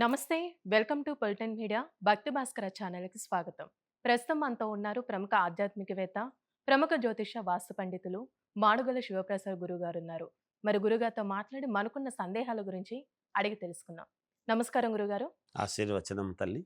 నమస్తే. Welcome to పొలిటిన్ media. Bhakti Bhaskara ఛానల్‌కి స్వాగతం. ప్రస్తుతం మనతో ఉన్నారు ప్రముఖ ఆధ్యాత్మికవేత్త, ప్రముఖ జ్యోతిష వాస్తు పండితులు మాడుగుల శివప్రసాద్ గురువుగారున్నారు. మరి గురుగారితో మాట్లాడి మనకున్న సందేహాల గురించి అడిగి తెలుసుకుందాం. నమస్కారం గురుగారు. ఆశీర్వచనం తల్లి.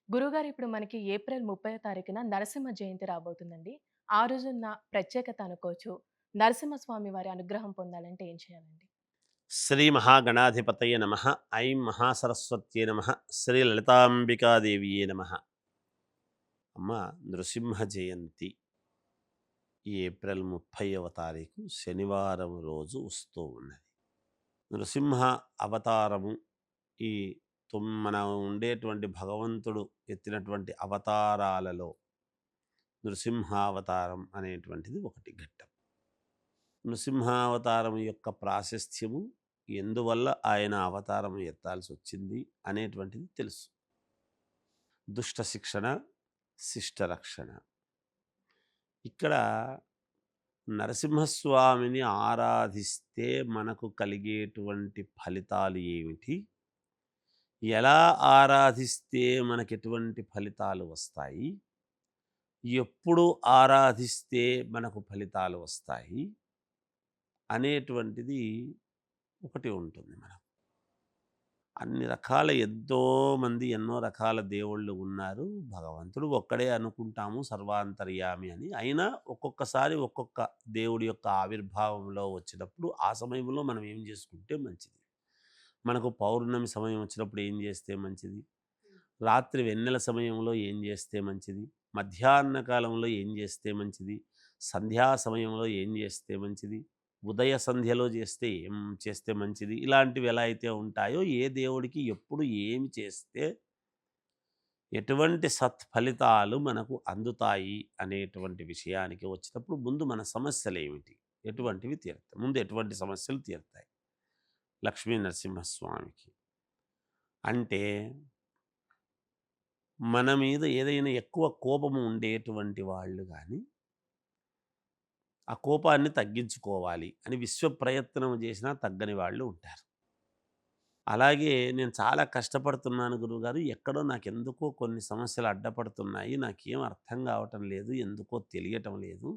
గురుగారు ఇప్పుడు మనకి ఏప్రిల్ 30వ తారీఖున నరసింహ జయంతి రాబోతుందండి. ఆ రోజున్న ప్రత్యేకత అనుకోవచ్చు. నరసింహస్వామి వారి అనుగ్రహం పొందాలంటే ఏం చేయాలండి? శ్రీ మహాగణాధిపతయ నమ. ఐం మహాసరస్వత్యే నమ. శ్రీ లలితాంబికాదేవియే నమ. అమ్మ, నృసింహ జయంతి ఈ ఏప్రిల్ 30వ తారీఖు శనివారం రోజు వస్తూ ఉన్నది. నృసింహ అవతారము ఈ మనం ఉండేటువంటి భగవంతుడు ఎత్తినటువంటి అవతారాలలో నృసింహావతారం అనేటువంటిది ఒకటి ఘట్టం. నృసింహావతారం యొక్క ప్రాశస్త్యము, ఎందువల్ల ఆయన అవతారం ఎత్తాల్సి వచ్చింది అనేటువంటిది తెలుసు. దుష్ట శిక్షణ, శిష్ట రక్షణ. ఇక్కడ నరసింహస్వామిని ఆరాధిస్తే మనకు కలిగేటువంటి ఫలితాలు ఏమిటి, ఎలా ఆరాధిస్తే మనకు ఎటువంటి ఫలితాలు వస్తాయి, ఎప్పుడు ఆరాధిస్తే మనకు ఫలితాలు వస్తాయి అనేటువంటిది ఒకటి ఉంటుంది. అన్ని రకాల ఎంతోమంది ఎన్నో రకాల దేవుళ్ళు ఉన్నారు. భగవంతుడు ఒక్కడే అనుకుంటాము సర్వాంతర్యామి అని. అయినా ఒక్కొక్కసారి ఒక్కొక్క దేవుడి యొక్క ఆవిర్భావంలో వచ్చినప్పుడు ఆ సమయంలో మనం ఏం చేసుకుంటే మంచిది. మనకు పౌర్ణమి సమయం వచ్చినప్పుడు ఏం చేస్తే మంచిది, రాత్రి వెన్నెల సమయంలో ఏం చేస్తే మంచిది, మధ్యాహ్న కాలంలో ఏం చేస్తే మంచిది, సంధ్యా సమయంలో ఏం చేస్తే మంచిది, ఉదయ సంధ్యలో ఏం చేస్తే మంచిది, ఇలాంటివి ఎలా అయితే ఉంటాయో ఏ దేవుడికి ఎప్పుడు ఏమి చేస్తే ఎటువంటి సత్ఫలితాలు మనకు అందుతాయి అనేటువంటి విషయానికి వచ్చినప్పుడు ముందు మన సమస్యలు ఏమిటి, ఎటువంటివి తీరుతాయి, ముందు ఎటువంటి సమస్యలు తీరుతాయి లక్ష్మీ నరసింహస్వామికి అంటే, మన మీద ఏదైనా ఎక్కువ కోపము ఉండేటువంటి వాళ్ళు కానీ ఆ కోపాన్ని తగ్గించుకోవాలి అని విశ్వ ప్రయత్నం చేసినా తగ్గని వాళ్ళు ఉంటారు. అలాగే నేను చాలా కష్టపడుతున్నాను గురువుగారు, ఎక్కడో నాకెందుకో కొన్ని సమస్యలు అడ్డపడుతున్నాయి, నాకేం అర్థం కావటం లేదు, ఎందుకో తెలియటం లేదు,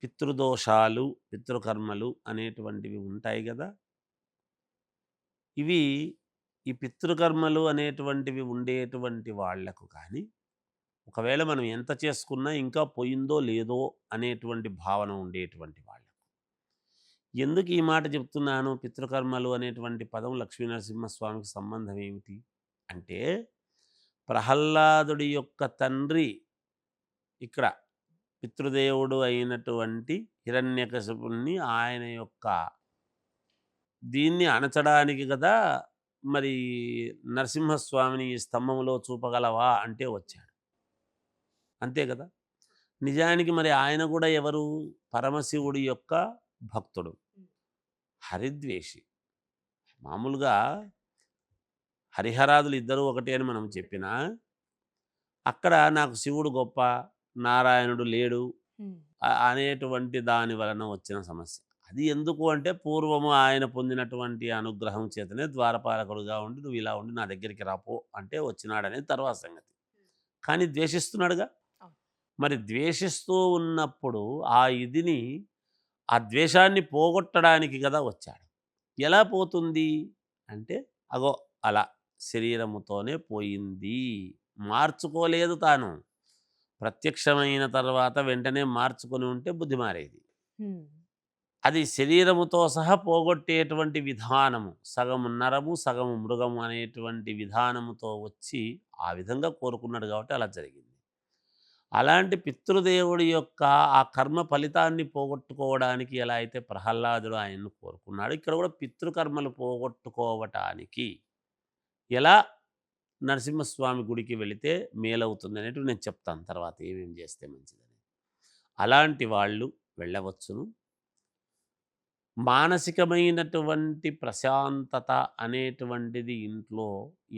పితృదోషాలు, పితృకర్మలు అనేటువంటివి ఉంటాయి కదా. ఇవి ఈ పితృకర్మలు అనేటువంటివి ఉండేటువంటి వాళ్లకు కానీ, ఒకవేళ మనం ఎంత చేసుకున్నా ఇంకా పోయిందో లేదో అనేటువంటి భావన ఉండేటువంటి వాళ్ళు, ఎందుకు ఈ మాట చెప్తున్నాను, పితృకర్మలు అనేటువంటి పదం లక్ష్మీ నరసింహస్వామికి సంబంధం ఏమిటి అంటే, ప్రహ్లాదుడి యొక్క తండ్రి ఇక్కడ పితృదేవుడు అయినటువంటి హిరణ్యకశిపుణ్ణి ఆయన యొక్క దీన్ని అణచడానికి కదా మరి నరసింహస్వామిని ఈ స్తంభంలో చూపగలవా అంటే వచ్చాడు, అంతే కదా. నిజానికి మరి ఆయన కూడా ఎవరు, పరమశివుడి యొక్క భక్తుడు, హరిద్వేషి. మామూలుగా హరిహరాదులు ఇద్దరు ఒకటే అని మనం చెప్పినా, అక్కడ నాకు శివుడు గొప్ప, నారాయణుడు లేడు అనేటువంటి దాని వలన వచ్చిన సమస్య. అది ఎందుకు అంటే, పూర్వము ఆయన పొందినటువంటి అనుగ్రహం చేతనే ద్వారపాలకుడుగా ఉండి నువ్వు ఇలా ఉండి నా దగ్గరికి రాపో అంటే వచ్చినాడనేది తర్వాత సంగతి. కానీ ద్వేషిస్తున్నాడుగా. మరి ద్వేషిస్తూ ఉన్నప్పుడు ఆ ద్వేషాన్ని పోగొట్టడానికి కదా వచ్చాడు. ఎలా పోతుంది అంటే, అగో అలా శరీరముతోనే పోయింది, మార్చుకోలేదు తాను. ప్రత్యక్షమైన తర్వాత వెంటనే మార్చుకొని ఉంటే బుద్ధి మారేది. అది శరీరముతో సహా పోగొట్టేటువంటి విధానము, సగము నరము సగము మృగము అనేటువంటి విధానముతో వచ్చి ఆ విధంగా కోరుకున్నాడు కాబట్టి అలా జరిగింది. అలాంటి పితృదేవుడి యొక్క ఆ కర్మ ఫలితాన్ని పోగొట్టుకోవడానికి ఎలా అయితే ప్రహ్లాదుడు ఆయన్ను కోరుకున్నాడు, ఇక్కడ కూడా పితృకర్మలు పోగొట్టుకోవటానికి ఎలా నరసింహస్వామి గుడికి వెళితే మేలవుతుంది అనేటివి నేను చెప్తాను తర్వాత, ఏమేమి చేస్తే మంచిదని. అలాంటి వాళ్ళు వెళ్ళవచ్చును. మానసికమైనటువంటి ప్రశాంతత అనేటువంటిది ఇంట్లో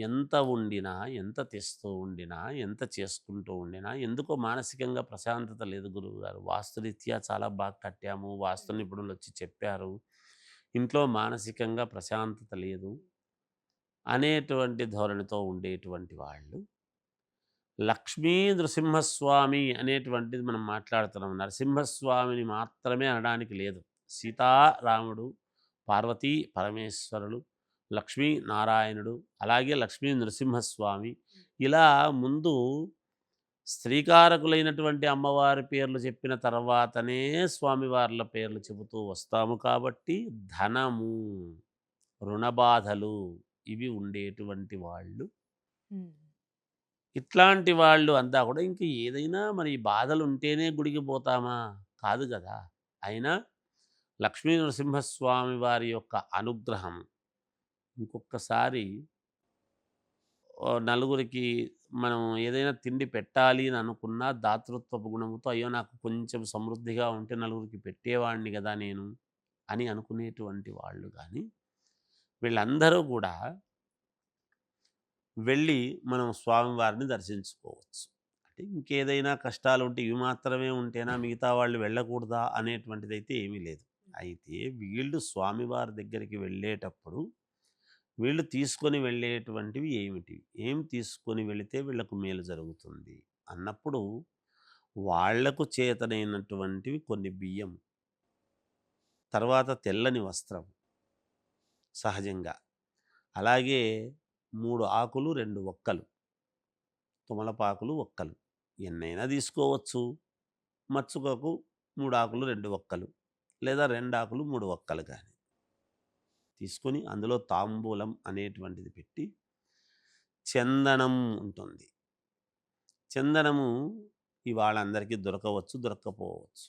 ఎంత ఉండినా, ఎంత తెస్తూ ఉండినా, ఎంత చేసుకుంటూ ఉండినా, ఎందుకో మానసికంగా ప్రశాంతత లేదు గురువుగారు. వాస్తురీత్యా చాలా బాగా కట్టాము, వాస్తు నిపుణులు వచ్చి చెప్పారు, ఇంట్లో మానసికంగా ప్రశాంతత లేదు, అనేటువంటి ధోరణితో ఉండేటువంటి వాళ్ళు. లక్ష్మీ నృసింహస్వామి అనేటువంటిది మనం మాట్లాడుతున్నాం. నరసింహస్వామిని మాత్రమే అనడానికి లేదు. సీతారాముడు, పార్వతీ పరమేశ్వరులు, లక్ష్మీ నారాయణుడు, అలాగే లక్ష్మీ నృసింహస్వామి, ఇలా ముందు స్త్రీకారకులైనటువంటి అమ్మవారి పేర్లు చెప్పిన తర్వాతనే స్వామివార్ల పేర్లు చెబుతూ వస్తాము. కాబట్టి ధనము, రుణబాధలు ఇవి ఉండేటువంటి వాళ్ళు. హ్మ్. ఇట్లాంటి వాళ్ళు అంతా కూడా ఇంక ఏదైనా మరి బాధలు ఉంటేనే గుడికి పోతామా? కాదు గదా! అయినా లక్ష్మీ నరసింహస్వామి వారి యొక్క అనుగ్రహం ఇంకొక్కసారి నలుగురికి మనం ఏదైనా తిండి పెట్టాలి అని అనుకున్నా దాతృత్వపు గుణముతో అయ్యో! నాకు కొంచెం సమృద్ధిగా ఉంటే నలుగురికి పెట్టేవాడిని గదా నేను అని అనుకునేటువంటి వాళ్ళు గానీ, వీళ్ళందరూ గూడా వెళ్ళి మనం స్వామివారిని దర్శించుకోవచ్చు. అంటే ఇంకేదైనా కష్టాలుంటే ఇవి మాత్రమే ఉంటేనా మిగతా వాళ్ళు వెళ్ళకూడదా అనేటువంటిదైతే ఏమీ లేదు. అయితే వీళ్ళు స్వామివారి దగ్గరికి వెళ్ళేటప్పుడు వీళ్ళు తీసుకొని వెళ్ళేటువంటివి ఏమిటి? ఏం తీసుకొని వెళితే వీళ్ళకు మేలు జరుగుతుంది అన్నప్పుడు వాళ్లకు చేతనైనటువంటివి కొన్ని బియ్యం, తర్వాత తెల్లని వస్త్రం సహజంగా. అలాగే 3 ఆకులు, 2 ఒక్కలు, తుమలపాకులు, ఒక్కలు ఎన్నైనా తీసుకోవచ్చు. మచ్చుకకు 3 ఆకులు, 2 ఒక్కలు లేదా 2 ఆకులు, 3 ఒక్కలు గాని తీసుకొని అందులో తాంబూలం అనేటువంటిది పెట్టి చందనం ఉంటుంది. చందనము ఇవాళ అందరికీ దొరకవచ్చు, దొరక్కపోవచ్చు.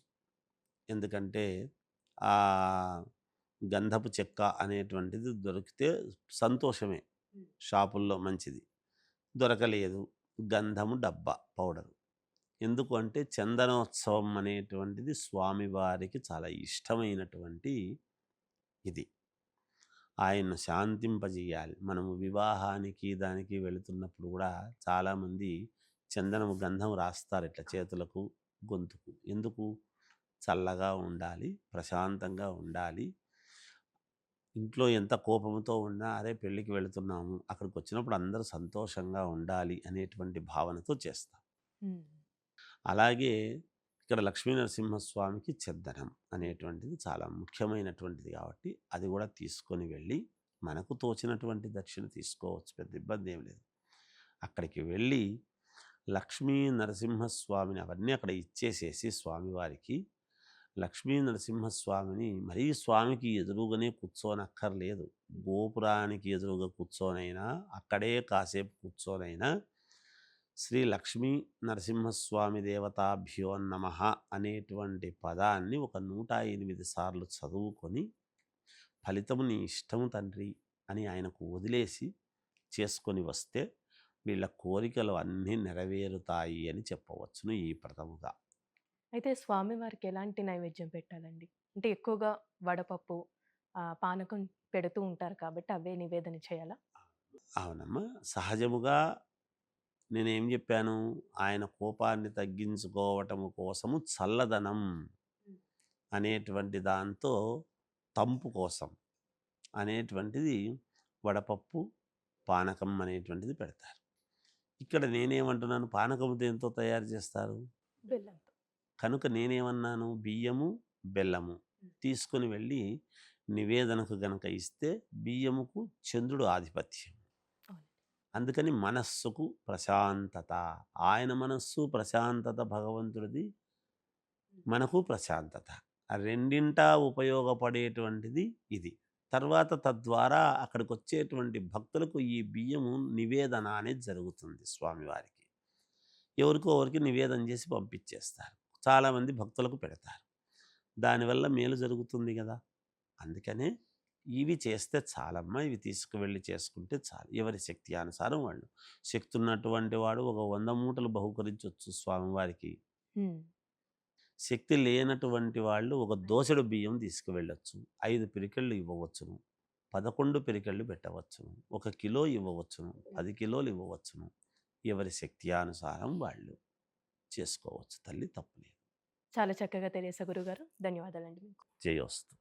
ఎందుకంటే గంధపు చెక్క అనేటువంటిది దొరికితే సంతోషమే, షాపుల్లో మంచిది. దొరకలేదు, గంధము డబ్బా పౌడరు. ఎందుకు అంటే చందనోత్సవం అనేటువంటిది స్వామివారికి చాలా ఇష్టమైనటువంటి ఇది. ఆయన్ను శాంతింపజేయాలి. మనము వివాహానికి దానికి వెళుతున్నప్పుడు కూడా చాలామంది చందనము గంధం రాస్తారు ఇట్లా చేతులకు, గొంతుకు. ఎందుకు? చల్లగా ఉండాలి, ప్రశాంతంగా ఉండాలి. ఇంట్లో ఎంత కోపంతో ఉన్నా అరే పెళ్ళికి వెళుతున్నాము, అక్కడికి వచ్చినప్పుడు అందరూ సంతోషంగా ఉండాలి అనేటువంటి భావనతో చేస్తాం. హ్మ్. అలాగే ఇక్కడ లక్ష్మీ నరసింహస్వామికి చందనం అనేటువంటిది చాలా ముఖ్యమైనటువంటిది కాబట్టి అది కూడా తీసుకొని వెళ్ళి మనకు తోచినటువంటి దక్షిణ తీసుకోవచ్చు, పెద్ద ఇబ్బంది ఏం లేదు. అక్కడికి వెళ్ళి లక్ష్మీ నరసింహస్వామిని అవన్నీ అక్కడ ఇచ్చేసేసి స్వామివారికి లక్ష్మీ నరసింహస్వామిని మరీ స్వామికి ఎదురుగానే కూర్చోనక్కర్లేదు. గోపురానికి ఎదురుగా కూర్చోనైనా అక్కడే కాసేపు కూర్చోనైనా శ్రీ లక్ష్మీ నరసింహస్వామి దేవతాభ్యో నమః అనేటువంటి పదాన్ని ఒక 108 సార్లు చదువుకొని ఫలితము నీ ఇష్టము తండ్రి అని ఆయనకు వదిలేసి చేసుకొని వస్తే వీళ్ళ కోరికలు అన్నీ నెరవేరుతాయి అని చెప్పవచ్చును ఈ ప్రథముగా. అయితే స్వామివారికి ఎలాంటి నైవేద్యం పెట్టాలండి? అంటే ఎక్కువగా వడపప్పు, పానకం పెడుతూ ఉంటారు కాబట్టి అవే నివేదన చేయాలా? అవునమ్మా, సహజముగా నేనేం చెప్పాను? ఆయన కోపాన్ని తగ్గించుకోవటము కోసము చల్లదనం అనేటువంటి దాంతో తంపు కోసం అనేటువంటిది వడపప్పు, పానకం అనేటువంటిది పెడతారు. ఇక్కడ నేనేమంటున్నాను? పానకం దేంతో తయారు చేస్తారు? బెల్లంతో. కనుక నేనేమన్నాను? బియ్యము, బెల్లము తీసుకొని వెళ్ళి నివేదనకు గనక ఇస్తే బియ్యముకు చంద్రుడు ఆధిపత్యం. అవును. అందుకని మనస్సుకు ప్రశాంతత. ఆయన మనస్సు ప్రశాంతత, భగవంతుడిది మనకు ప్రశాంతత. ఆ రెండింటా ఉపయోగపడేటువంటిది ఇది. తర్వాత తద్వారా అక్కడికొచ్చేటువంటి భక్తులకు ఈ బియ్యము నివేదన అనేది జరుగుతుంది స్వామివారికి. ఎవరికో ఒకరికి నివేదన చేసి పంపించేస్తారు. చాలామంది భక్తులకు పెడతారు. దానివల్ల మేలు జరుగుతుంది గదా! అందుకనే ఇవి చేస్తే చాలమ్మా, ఇవి తీసుకువెళ్ళి చేసుకుంటే చాలు. ఎవరి శక్తి అనుసారం వాళ్ళు. శక్తి ఉన్నటువంటి వాడు ఒక 100 మూటలు బహూకరించొచ్చు స్వామివారికి. హ్మ్. శక్తి లేనటువంటి వాళ్ళు ఒక దోసెడు బియ్యం తీసుకువెళ్ళొచ్చు. 5 పిరికెళ్ళు ఇవ్వవచ్చును. 11 పిరికెళ్ళు పెట్టవచ్చును. 1 కిలో ఇవ్వవచ్చును. 10 కిలోలు ఇవ్వవచ్చును. ఎవరి శక్త్యానుసారం వాళ్ళు చేసుకోవచ్చు తల్లి, తప్పులేదు. చాలా చక్కగా తెలియసా గురుగారు. ధన్యవాదాలండి మీకు. జయోస్తు.